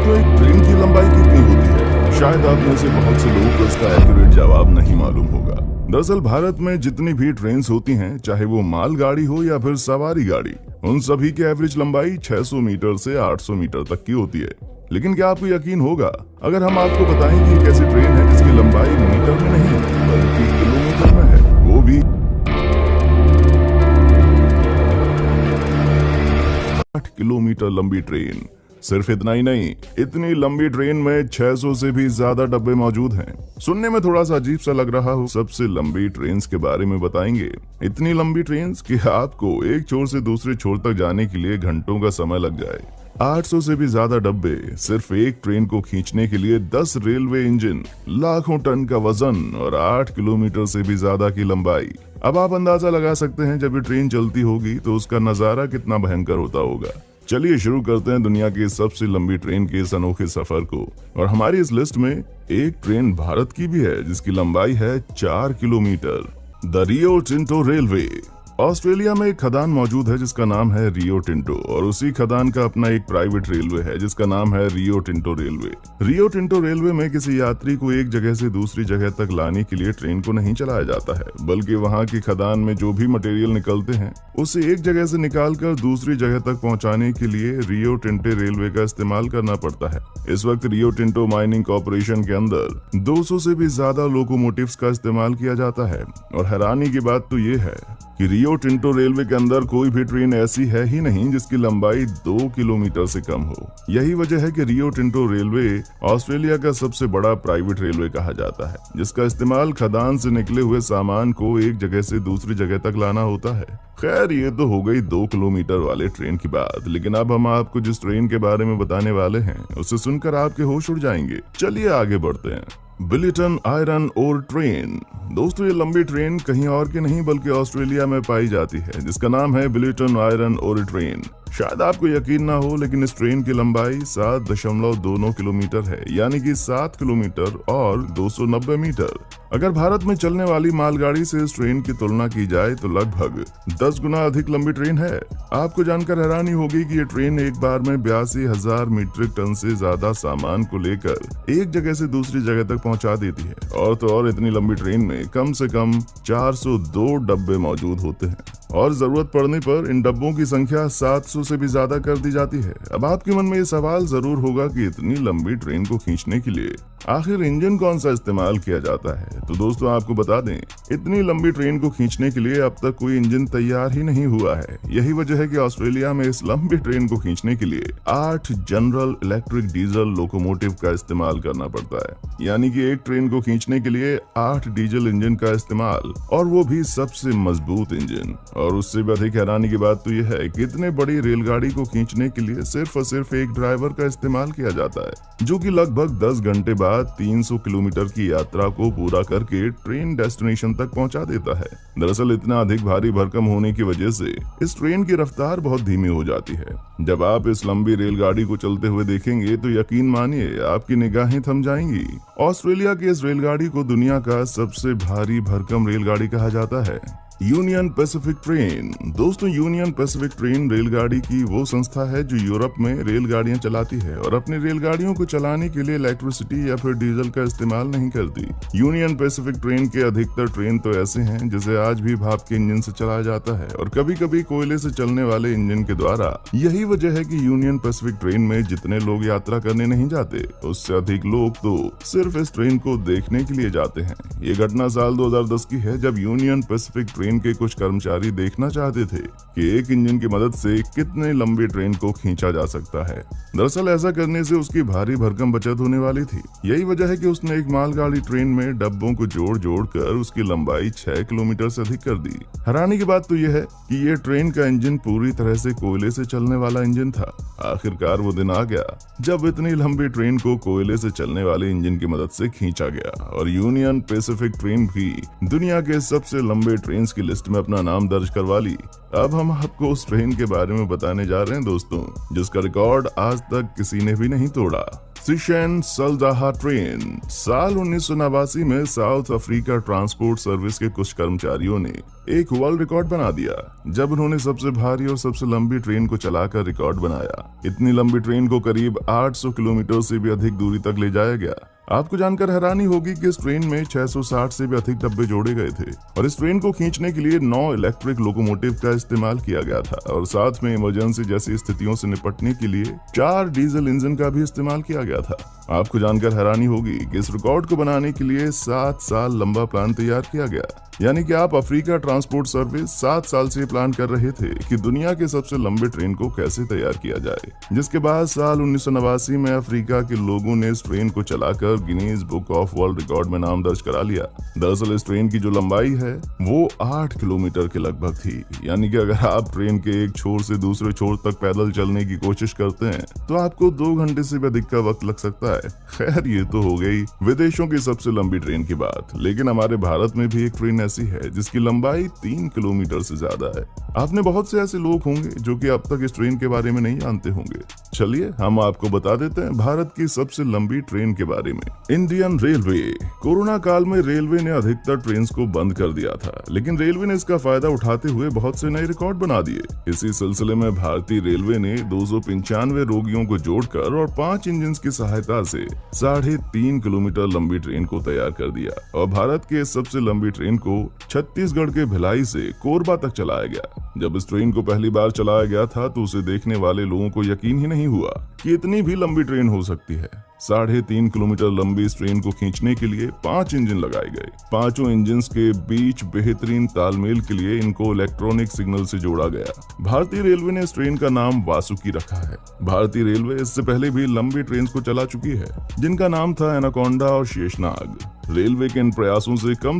दोस्तों, एक ट्रेन की लंबाई कितनी होती है? शायद आप में से बहुत से लोगों को इसका एक्यूरेट जवाब नहीं मालूम होगा। दरअसल भारत में जितनी भी ट्रेन होती हैं, चाहे वो माल गाड़ी हो या फिर सवारी गाड़ी, उन सभी की एवरेज लंबाई 600 मीटर से 800 मीटर तक की होती है। लेकिन क्या आपको यकीन होगा अगर हम आपको बताएं कि एक ऐसी ट्रेन है जिसकी लंबाई मीटर में नहीं बल्कि किलोमीटर में है, वो भी 8 किलोमीटर लंबी ट्रेन। सिर्फ इतना ही नहीं, इतनी लंबी ट्रेन में 600 से भी ज्यादा डब्बे मौजूद हैं। सुनने में थोड़ा सा अजीब सा लग रहा हो, सबसे लंबी ट्रेन के बारे में बताएंगे। इतनी लंबी ट्रेन कि आपको एक छोर से दूसरे छोर तक जाने के लिए घंटों का समय लग जाए। 800 से भी ज्यादा डब्बे सिर्फ एक ट्रेन को खींचने के लिए, 10 रेलवे इंजन, लाखों टन का वजन और 8 किलोमीटर से भी ज्यादा की लंबाई। अब आप अंदाजा लगा सकते हैं जब ये ट्रेन चलती होगी तो उसका नजारा कितना भयंकर होता होगा। चलिए शुरू करते हैं दुनिया की सबसे लंबी ट्रेन के इस अनोखे सफर को। और हमारी इस लिस्ट में एक ट्रेन भारत की भी है जिसकी लंबाई है 4 kilometre. The Rio Tinto railway. Australia में एक खदान मौजूद है जिसका नाम है रियो टिंटो, और उसी खदान का अपना एक प्राइवेट रेलवे है जिसका नाम है Rio Tinto railway. Rio Tinto railway में किसी यात्री को एक जगह से दूसरी जगह तक लाने के लिए ट्रेन को नहीं चलाया जाता है, बल्कि वहाँ की खदान में जो भी मटेरियल निकलते हैं उसे एक जगह से निकालकर दूसरी जगह तक पहुँचाने के लिए रियो टिंटो रेलवे का इस्तेमाल करना पड़ता है। इस वक्त रियो टिंटो माइनिंग कॉर्पोरेशन के अंदर 200 से भी ज्यादा लोकोमोटिव्स का इस्तेमाल किया जाता है। और हैरानी की बात तो ये है कि रियो टिंटो रेलवे के अंदर कोई भी ट्रेन ऐसी है ही नहीं जिसकी लंबाई 2 किलोमीटर से कम हो। यही वजह है कि रियो टिंटो रेलवे ऑस्ट्रेलिया का सबसे बड़ा प्राइवेट रेलवे कहा जाता है, जिसका इस्तेमाल खदान से निकले हुए सामान को एक जगह से दूसरी जगह तक लाना होता है। खैर, ये तो हो गई 2 किलोमीटर वाले ट्रेन की बात, लेकिन अब हम आपको जिस ट्रेन के बारे में बताने वाले हैं उसे सुनकर आपके होश उड़ जाएंगे। चलिए आगे बढ़ते हैं। Billiton iron ore train. दोस्तों, ये लंबी ट्रेन कहीं और की नहीं बल्कि ऑस्ट्रेलिया में पाई जाती है, जिसका नाम है बिलिटन आयरन ओर ट्रेन। शायद आपको यकीन ना हो, लेकिन इस ट्रेन की लंबाई 7.2 किलोमीटर है, यानी कि 7 किलोमीटर और 290 मीटर। अगर भारत में चलने वाली मालगाड़ी से इस ट्रेन की तुलना की जाए तो लगभग 10 गुना अधिक लंबी ट्रेन है। आपको जानकर हैरानी होगी कि ये ट्रेन एक बार में 82,000 मीट्रिक टन से ज्यादा सामान को लेकर एक जगह से दूसरी जगह तक पहुंचा देती है। और तो और इतनी लंबी ट्रेन में कम से कम 402 डब्बे मौजूद होते हैं, और जरूरत पड़ने पर इन डब्बों की संख्या 700 से भी ज्यादा कर दी जाती है। अब आपके मन में ये सवाल जरूर होगा कि इतनी लंबी ट्रेन को खींचने के लिए आखिर इंजन कौन सा इस्तेमाल किया जाता है। तो दोस्तों, आपको बता दें, इतनी लंबी ट्रेन को खींचने के लिए अब तक कोई इंजन तैयार ही नहीं हुआ है। यही वजह है कि ऑस्ट्रेलिया में इस लंबी ट्रेन को खींचने के लिए 8 जनरल इलेक्ट्रिक डीजल लोकोमोटिव का इस्तेमाल करना पड़ता है, यानी कि एक ट्रेन को खींचने के लिए 8 डीजल इंजन का इस्तेमाल, और वो भी सबसे मजबूत इंजन। और उससे भी अधिक हैरानी की बात तो यह है कि इतने बड़ी रेलगाड़ी को खींचने के लिए सिर्फ और सिर्फ एक ड्राइवर का इस्तेमाल किया जाता है, जो कि लगभग 10 घंटे बाद 300 किलोमीटर की यात्रा को पूरा करके ट्रेन डेस्टिनेशन तक पहुंचा देता है। दरअसल इतना अधिक भारी भरकम होने की वजह से इस ट्रेन की रफ्तार बहुत धीमी हो जाती है। जब आप इस लंबी रेलगाड़ी को चलते हुए देखेंगे तो यकीन मानिए आपकी निगाहें थम जाएंगी। ऑस्ट्रेलिया की इस रेलगाड़ी को दुनिया का सबसे भारी भरकम रेलगाड़ी कहा जाता है। Union Pacific train. दोस्तों, यूनियन पैसिफिक ट्रेन रेलगाड़ी की वो संस्था है जो यूरोप में रेलगाड़ियां चलाती है और अपनी रेलगाड़ियों को चलाने के लिए इलेक्ट्रिसिटी या फिर डीजल का इस्तेमाल नहीं करती। यूनियन पैसिफिक ट्रेन के अधिकतर ट्रेन तो ऐसे हैं जिसे आज भी भाप के इंजन से चलाया जाता है, और कभी कभी कोयले से चलने वाले इंजन के द्वारा। यही वजह है कि यूनियन पैसिफिक ट्रेन में जितने लोग यात्रा करने नहीं जाते, उससे अधिक लोग तो सिर्फ इस ट्रेन को देखने के लिए जाते हैं। ये घटना साल 2010 की है, जब यूनियन पैसिफिक ट्रेन के कुछ कर्मचारी देखना चाहते थे कि एक इंजन की मदद से कितने लंबी ट्रेन को खींचा जा सकता है। दरअसल ऐसा करने से उसकी भारी भरकम बचत होने वाली थी। यही वजह है कि उसने एक मालगाड़ी ट्रेन में डब्बों को जोड़ जोड़ कर उसकी लंबाई 6 किलोमीटर से अधिक कर दी। हैरानी की बात तो यह है कि यह ट्रेन का इंजन पूरी तरह से कोयले से चलने वाला इंजन था। आखिरकार वो दिन आ गया जब इतनी लंबी ट्रेन को कोयले से चलने वाले इंजन की मदद से खींचा गया, और यूनियन पैसिफिक ट्रेन भी दुनिया के सबसे लंबे ट्रेन की लिस्ट में अपना नाम दर्ज करवा ली। अब हम आपको उस ट्रेन के बारे में बताने जा रहे हैं दोस्तों, जिसका रिकॉर्ड आज तक किसी ने भी नहीं तोड़ा। सिशेन सल्दाहा ट्रेन। साल 1989 में साउथ अफ्रीका ट्रांसपोर्ट सर्विस के कुछ कर्मचारियों ने एक वर्ल्ड रिकॉर्ड बना दिया जब उन्होंने सबसे भारी और सबसे लंबी ट्रेन को चलाकर रिकॉर्ड बनाया। इतनी लंबी ट्रेन को करीब 800 किलोमीटर से भी अधिक दूरी तक ले जाया गया। आपको जानकर हैरानी होगी कि इस ट्रेन में 660 से भी अधिक डब्बे जोड़े गए थे और इस ट्रेन को खींचने के लिए 9 इलेक्ट्रिक लोकोमोटिव का इस्तेमाल किया गया था और साथ में इमरजेंसी जैसी स्थितियों से निपटने के लिए 4 डीजल इंजन का भी इस्तेमाल किया गया था। आपको जानकर हैरानी होगी कि इस रिकॉर्ड को बनाने के लिए 7 साल लंबा प्लान तैयार किया गया। यानी कि आप अफ्रीका ट्रांसपोर्ट सर्विस 7 साल से प्लान कर रहे थे कि दुनिया के सबसे लंबे ट्रेन को कैसे तैयार किया जाए, जिसके बाद साल 1989 में अफ्रीका के लोगों ने इस ट्रेन को चलाकर Guinness book of world record में नाम दर्ज करा लिया। दरअसल इस ट्रेन की जो लंबाई है वो 8 किलोमीटर के लगभग थी। यानी कि अगर आप ट्रेन के एक छोर से दूसरे छोर तक पैदल चलने की कोशिश करते हैं तो आपको 2 घंटे से भी अधिक का वक्त लग सकता है। खैर, ये तो हो गई विदेशों की सबसे लंबी ट्रेन की बात, लेकिन हमारे भारत में भी एक ट्रेन ऐसी है जिसकी लंबाई 3 किलोमीटर से ज्यादा है। आपने बहुत से ऐसे लोग होंगे जो कि अब तक इस ट्रेन के बारे में नहीं जानते होंगे। चलिए हम आपको बता देते हैं भारत की सबसे लंबी ट्रेन के बारे में। Indian railway. कोरोना काल में रेलवे ने अधिकतर ट्रेन को बंद कर दिया था, लेकिन रेलवे ने इसका फायदा उठाते हुए बहुत से नए रिकॉर्ड बना दिए। इसी सिलसिले में भारतीय रेलवे ने 295 रोगियों को जोड़कर और 5 इंजन की सहायता से 3.5 किलोमीटर लंबी ट्रेन को तैयार कर दिया और भारत के सबसे लंबी ट्रेन को छत्तीसगढ़ के भिलाई से कोरबा तक चलाया गया। जब इस ट्रेन को पहली बार चलाया गया था तो उसे देखने वाले लोगों को यकीन ही नहीं हुआ कि इतनी भी लंबी ट्रेन हो सकती है। 3.5 किलोमीटर लंबी इस ट्रेन को खींचने के लिए 5 इंजन लगाए गए। पांचों इंजन के बीच बेहतरीन तालमेल के लिए इनको इलेक्ट्रॉनिक सिग्नल से जोड़ा गया। भारतीय रेलवे ने इस ट्रेन का नाम वासुकी रखा है। भारतीय रेलवे इससे पहले भी लंबी ट्रेन को चला चुकी है जिनका नाम था एनाकोंडा और शेषनाग। रेलवे के इन प्रयासों से कम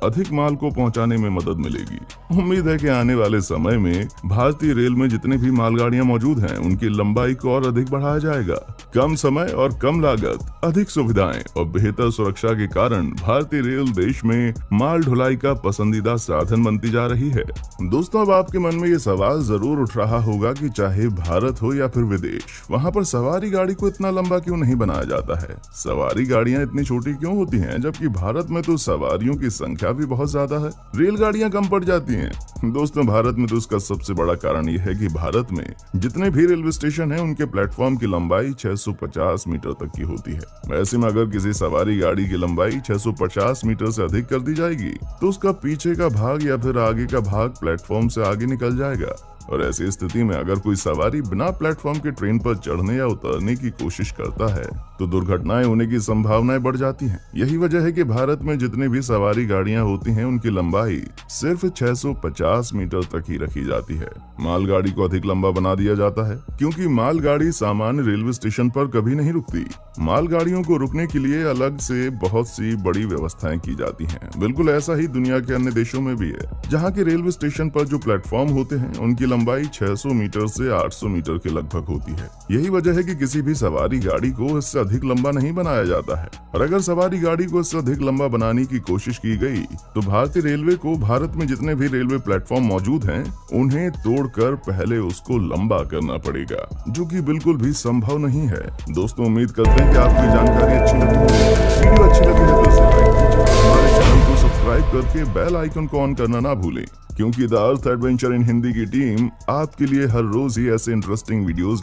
अधिक माल को पहुंचाने में मदद मिलेगी। उम्मीद है कि आने वाले समय में भारतीय रेल में जितने भी मालगाड़ियां मौजूद हैं उनकी लंबाई को और अधिक बढ़ाया जाएगा। कम समय और कम लागत, अधिक सुविधाएं और बेहतर सुरक्षा के कारण भारतीय रेल देश में माल ढुलाई का पसंदीदा साधन बनती जा रही है। दोस्तों, अब आपके मन में ये सवाल जरूर उठ रहा होगा कि चाहे भारत हो या फिर विदेश, वहाँ पर सवारी गाड़ी को इतना लंबा क्यों नहीं बनाया जाता है? सवारी गाड़ियाँ इतनी छोटी क्यों होती हैं जबकि भारत में तो सवारियों की संख्या भी बहुत ज्यादा है, रेलगाड़ियां कम पड़ जाती हैं। दोस्तों, भारत में तो इसका सबसे बड़ा कारण यह है कि भारत में जितने भी रेलवे स्टेशन हैं उनके प्लेटफॉर्म की लंबाई 650 मीटर तक की होती है। ऐसे में अगर किसी सवारी गाड़ी की लंबाई 650 मीटर से अधिक कर दी जाएगी तो उसका पीछे का भाग या फिर आगे का भाग प्लेटफॉर्म से आगे निकल जाएगा और ऐसी स्थिति में अगर कोई सवारी बिना प्लेटफॉर्म के ट्रेन पर चढ़ने या उतरने की कोशिश करता है तो दुर्घटनाएं होने की संभावनाएं बढ़ जाती हैं। यही वजह है कि भारत में जितने भी सवारी गाड़ियां होती हैं उनकी लंबाई सिर्फ 650 मीटर तक ही रखी जाती है। मालगाड़ी को अधिक लंबा बना दिया जाता है क्योंकि मालगाड़ी सामान्य रेलवे स्टेशन पर कभी नहीं रुकती। मालगाड़ियों को रुकने के लिए अलग से बहुत सी बड़ी व्यवस्थाएं की जाती हैं। बिल्कुल ऐसा ही दुनिया के अन्य देशों में भी है, जहाँ के रेलवे स्टेशन पर जो प्लेटफॉर्म होते हैं उनकी लंबाई 600 मीटर से 800 मीटर के लगभग होती है। यही वजह है कि किसी भी सवारी गाड़ी को इससे अधिक लंबा नहीं बनाया जाता है और अगर सवारी गाड़ी को इससे अधिक लंबा बनाने की कोशिश की गई तो भारतीय रेलवे को भारत में जितने भी रेलवे प्लेटफॉर्म मौजूद हैं उन्हें तोड़कर पहले उसको लंबा करना पड़ेगा, जो कि बिल्कुल भी संभव नहीं है। दोस्तों, उम्मीद करते हैं कि आपको जानकारी अच्छी लगी होगी। वीडियो अच्छी लगी है तो इसे लाइक कीजिए, हमारे चैनल को सब्सक्राइब करके बेल आइकन को ऑन करना ना भूलें, क्योंकि the earth adventure in Hindi की टीम आपके लिए हर रोज ही ऐसे इंटरेस्टिंग वीडियोस